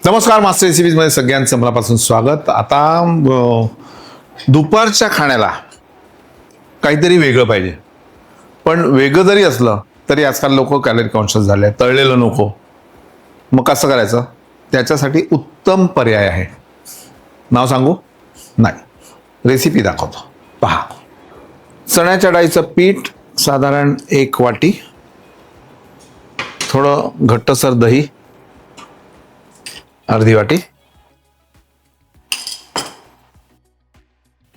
नमस्कार, मास्टर रेसिपीजमध्ये सगळ्यांचं मनापासून स्वागत. आता दुपारच्या खाण्याला काहीतरी वेगळं पाहिजे, पण वेगळं जरी असलं तरी आजकाल लोक कॅलरी कॉन्शियस झाले. तळलेलं नको, मग कसं करायचं? त्याच्यासाठी उत्तम पर्याय आहे. नाव सांगू? नाही, रेसिपी दाखवतो. पहा, चण्याच्या डाळीचं पीठ साधारण 1 वाटी, थोडं घट्टसर दही अर्धी वाटी,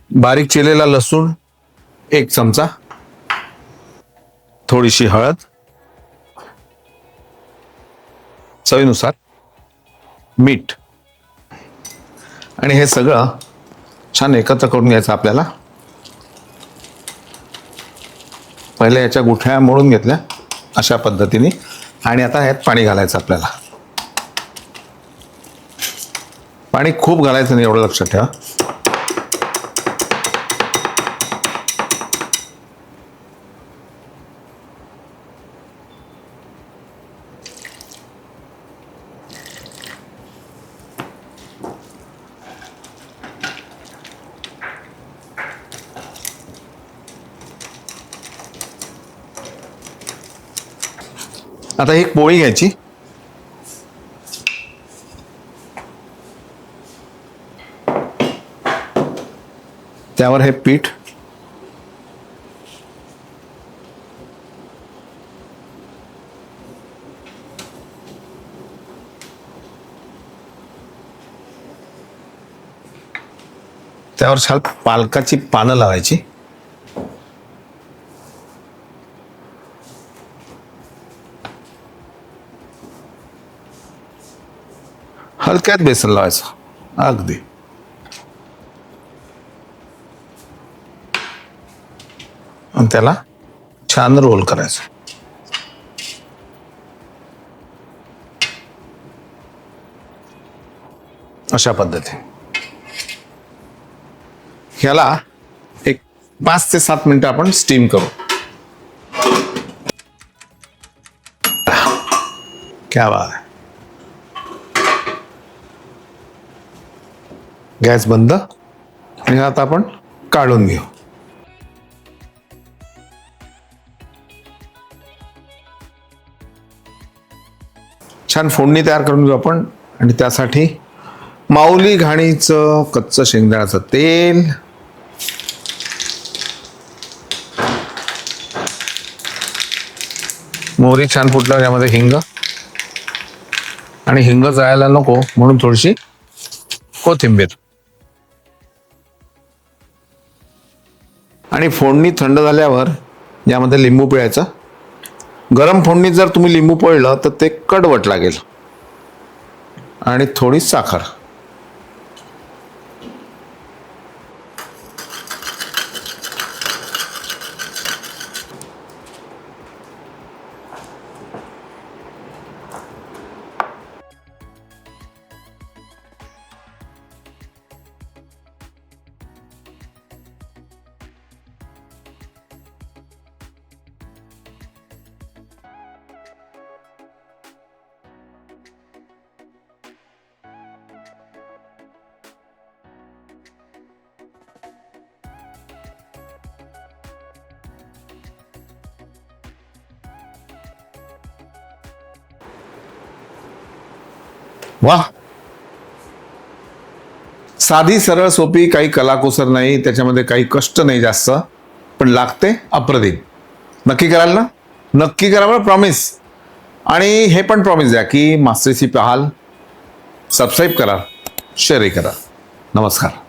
बारीक चिरलेला लसूण 1 चमचा, थोडीशी हळद, चवीनुसार मीठ, आणि हे सगळं छान एकत्र करून घ्यायचं आपल्याला. पहिले याच्या गुठळ्या मोडून घेतल्या अशा पद्धतीने, आणि आता ह्यात पाणी घालायचं आपल्याला. पाणी खूप घालायचं नाही, एवढं लक्षात ठेवा. आता एक पोळी घ्यायची, त्यावर हे पीठ त्यावर छान पालकाची पानं लावायची. हलक्यात बेसन लावायचं अगदी. आणि त्याला छान रोल करायचं. अशा पद्धतीने ह्याला एक 5 ते 7 मिनिटं आपण स्टीम करू. क्या बात आहे. गॅस बंद, आणि आता आपण काढून घेऊ. छान फोडणी तयार करून घेऊ आपण. आणि त्यासाठी माऊली घाणीचं कच्चं शेंगदाण्याचं तेल, मोहरी छान फुटल्यावर यामध्ये हिंग, आणि हिंग जायला नको म्हणून थोडीशी कोथिंबीर, आणि फोडणी थंड झाल्यावर यामध्ये लिंबू पिळायचं. गरम फोडणीत जर तुम्ही लिंबू पिळलं तर ते कडवट लागेल. आणि थोडी साखर. वाह, साधी सरळ सोपी, काही कलाकुसर नाही त्याच्यामध्ये, काही कष्ट नाही जास्त, पण लागते अप्रतिम. नक्की कराल ना? नक्की करा बरं, प्रॉमिस. आणि हे पण प्रॉमिस द्या की मास्टर रेसिपी पाहाल, सबस्क्राईब करा, शेअरही करा. नमस्कार.